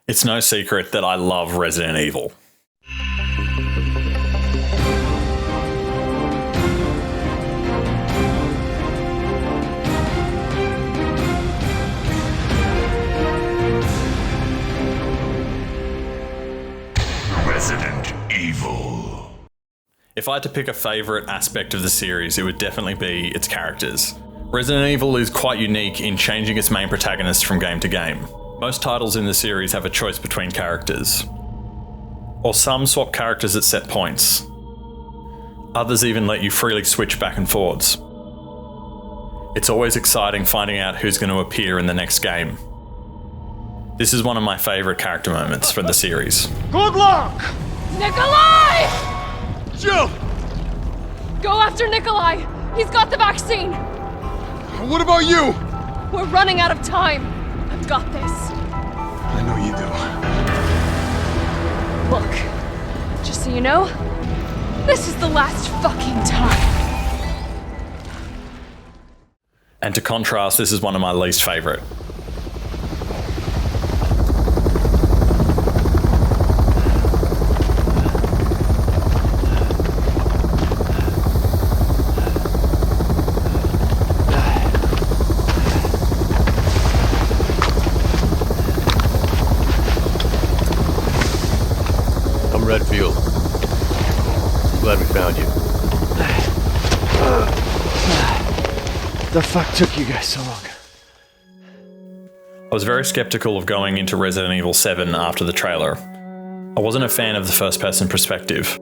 It's no secret that I love Resident Evil. Resident Evil. If I had to pick a favourite aspect of the series, it would definitely be its characters. Resident Evil is quite unique in changing its main protagonist from game to game. Most titles in the series have a choice between characters, or some swap characters at set points. Others even let you freely switch back and forwards. It's always exciting finding out who's going to appear in the next game. This is one of my favourite character moments from the series. Good luck! Nikolai! Jill! Go after Nikolai! He's got the vaccine! What about you? We're running out of time. I've got this. I know you do. Look, just so you know, this is the last fucking time. And to contrast, this is one of my least favourite. Redfield. Glad we found you. The fuck took you guys so long? I was very skeptical of going into Resident Evil 7 after the trailer. I wasn't a fan of the first-person perspective.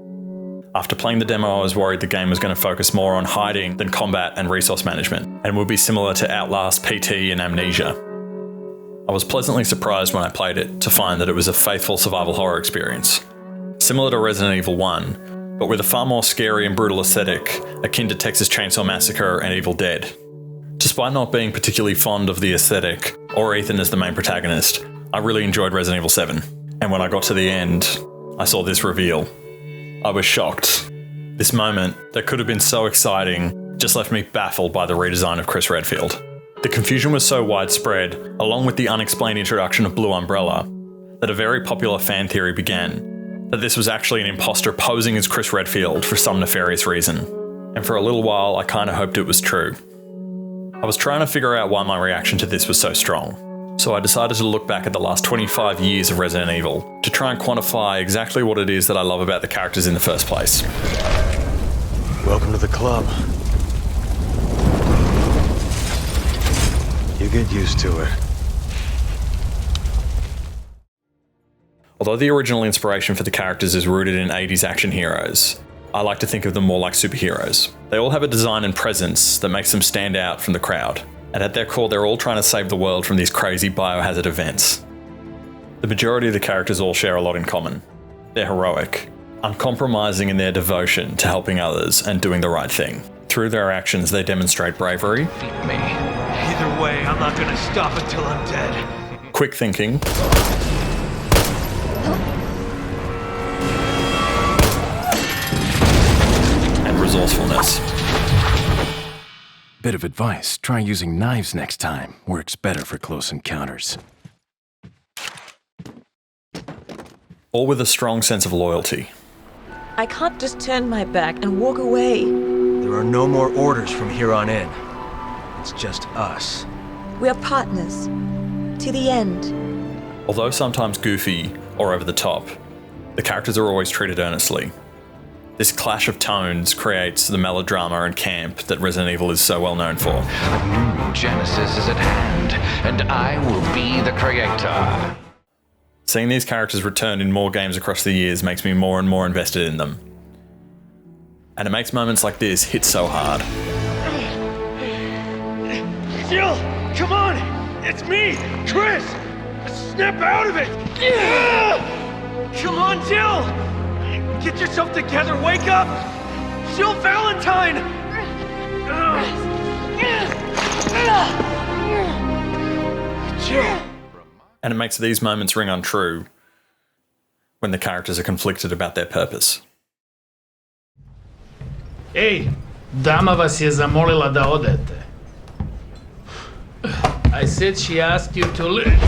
After playing the demo, I was worried the game was going to focus more on hiding than combat and resource management, and would be similar to Outlast, PT, and Amnesia. I was pleasantly surprised when I played it to find that it was a faithful survival horror experience. Similar to Resident Evil 1, but with a far more scary and brutal aesthetic, akin to Texas Chainsaw Massacre and Evil Dead. Despite not being particularly fond of the aesthetic, or Ethan as the main protagonist, I really enjoyed Resident Evil 7. And when I got to the end, I saw this reveal. I was shocked. This moment, that could have been so exciting, just left me baffled by the redesign of Chris Redfield. The confusion was so widespread, along with the unexplained introduction of Blue Umbrella, that a very popular fan theory began, that this was actually an imposter posing as Chris Redfield for some nefarious reason. And for a little while, I kinda hoped it was true. I was trying to figure out why my reaction to this was so strong. So I decided to look back at the last 25 years of Resident Evil to try and quantify exactly what it is that I love about the characters in the first place. Welcome to the club. You get used to it. Although the original inspiration for the characters is rooted in 80s action heroes, I like to think of them more like superheroes. They all have a design and presence that makes them stand out from the crowd, and at their core they're all trying to save the world from these crazy biohazard events. The majority of the characters all share a lot in common. They're heroic, uncompromising in their devotion to helping others and doing the right thing. Through their actions they demonstrate bravery, Either way, I'm not gonna stop until I'm dead. quick thinking, and resourcefulness. Bit of advice, try using knives next time. Works better for close encounters. All with a strong sense of loyalty. I can't just turn my back and walk away. There are no more orders from here on in. It's just us. We are partners. To the end. Although sometimes goofy or over the top, the characters are always treated earnestly. This clash of tones creates the melodrama and camp that Resident Evil is so well known for. A new Genesis is at hand, and I will be the creator. Seeing these characters return in more games across the years makes me more and more invested in them. And it makes moments like this hit so hard. Jill, come on! It's me, Chris! Snap out of it! Come on, Jill! Get yourself together, wake up! Jill Valentine! Jill! And it makes these moments ring untrue when the characters are conflicted about their purpose. Ej, dama vas je zamolila da odete. I said she asked you to leave.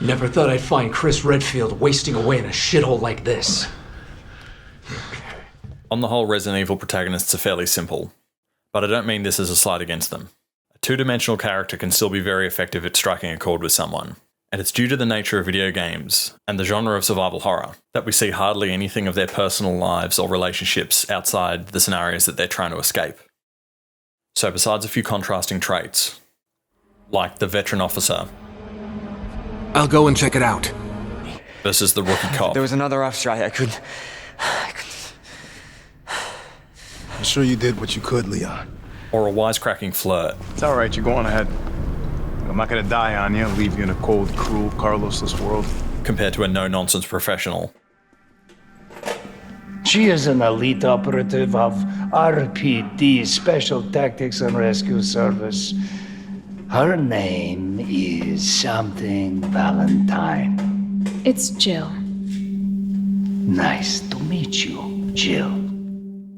Never thought I'd find Chris Redfield wasting away in a shithole like this. On the whole, Resident Evil protagonists are fairly simple, but I don't mean this as a slight against them. A two-dimensional character can still be very effective at striking a chord with someone, and it's due to the nature of video games and the genre of survival horror that we see hardly anything of their personal lives or relationships outside the scenarios that they're trying to escape. So besides a few contrasting traits, like the veteran officer I'll go and check it out. versus the rookie cop, There was another off strike. I couldn't. I'm sure you did what you could, Leon. or a wisecracking flirt. It's all right, you're going ahead. I'm not gonna die on you, leave you in a cold, cruel, Carlosless world. Compared to a no-nonsense professional. She is an elite operative of RPD, Special Tactics and Rescue Service. Her name is something Valentine. It's Jill. Nice to meet you, Jill.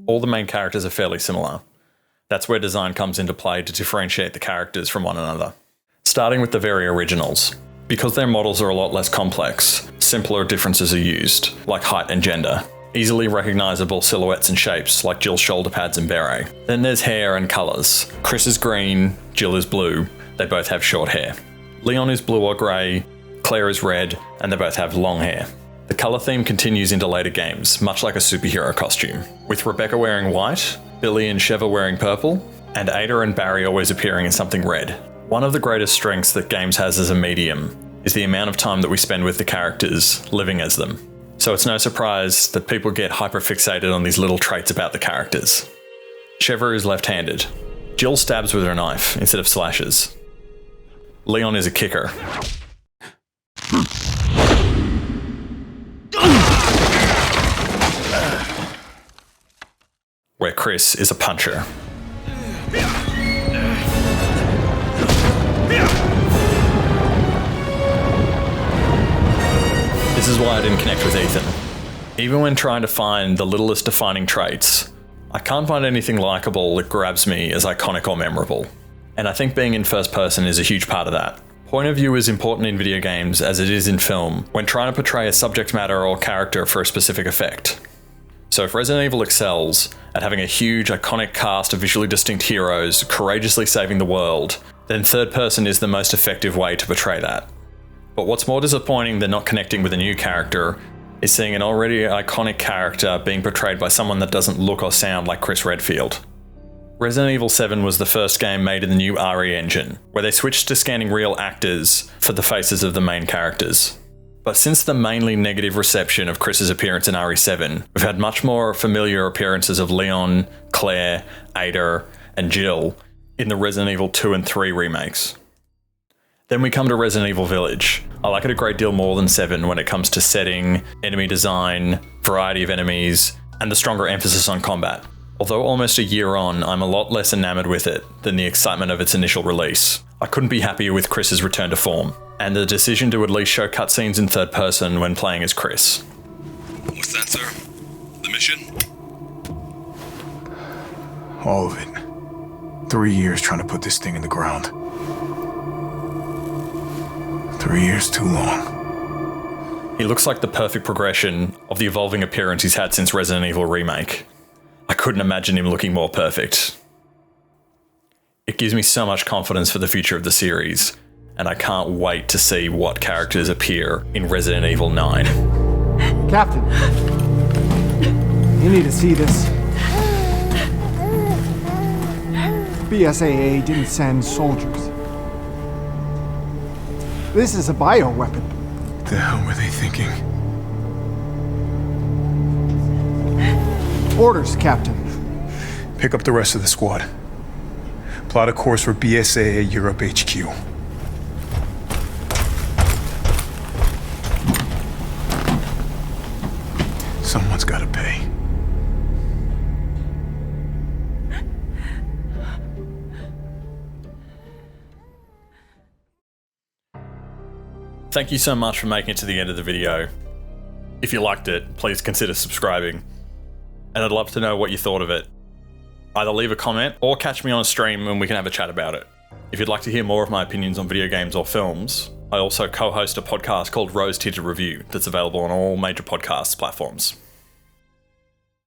All the main characters are fairly similar. That's where design comes into play to differentiate the characters from one another. Starting with the very originals. Because their models are a lot less complex, simpler differences are used, like height and gender. Easily recognisable silhouettes and shapes, like Jill's shoulder pads and beret. Then there's hair and colours. Chris is green, Jill is blue. They both have short hair. Leon is blue or grey, Claire is red, and they both have long hair. The colour theme continues into later games, much like a superhero costume, with Rebecca wearing white, Billy and Sheva wearing purple, and Ada and Barry always appearing in something red. One of the greatest strengths that games has as a medium is the amount of time that we spend with the characters, living as them. So it's no surprise that people get hyperfixated on these little traits about the characters. Sheva is left-handed. Jill stabs with her knife instead of slashes. Leon is a kicker. Where Chris is a puncher. This is why I didn't connect with Ethan. Even when trying to find the littlest defining traits, I can't find anything likable that grabs me as iconic or memorable. And I think being in first person is a huge part of that. Point of view is important in video games as it is in film when trying to portray a subject matter or character for a specific effect. So if Resident Evil excels at having a huge iconic cast of visually distinct heroes courageously saving the world, then third person is the most effective way to portray that. But what's more disappointing than not connecting with a new character is seeing an already iconic character being portrayed by someone that doesn't look or sound like Chris Redfield. Resident Evil 7 was the first game made in the new RE engine, where they switched to scanning real actors for the faces of the main characters. But since the mainly negative reception of Chris's appearance in RE7, we've had much more familiar appearances of Leon, Claire, Ada, and Jill in the Resident Evil 2 and 3 remakes. Then we come to Resident Evil Village. I like it a great deal more than 7 when it comes to setting, enemy design, variety of enemies, and the stronger emphasis on combat. Although almost a year on, I'm a lot less enamored with it than the excitement of its initial release. I couldn't be happier with Chris's return to form, and the decision to at least show cutscenes in third person when playing as Chris. What's that, sir? The mission? All of it. 3 years trying to put this thing in the ground. 3 years too long. He looks like the perfect progression of the evolving appearance he's had since Resident Evil Remake. I couldn't imagine him looking more perfect. It gives me so much confidence for the future of the series, and I can't wait to see what characters appear in Resident Evil 9. Captain, you need to see this. BSAA didn't send soldiers. This is a bioweapon. What the hell were they thinking? Orders, Captain. Pick up the rest of the squad. Plot a course for BSAA Europe HQ. Someone's gotta pay. Thank you so much for making it to the end of the video. If you liked it, please consider subscribing. And I'd love to know what you thought of it. Either leave a comment or catch me on a stream and we can have a chat about it. If you'd like to hear more of my opinions on video games or films, I also co-host a podcast called Rose Tinted Review that's available on all major podcast platforms.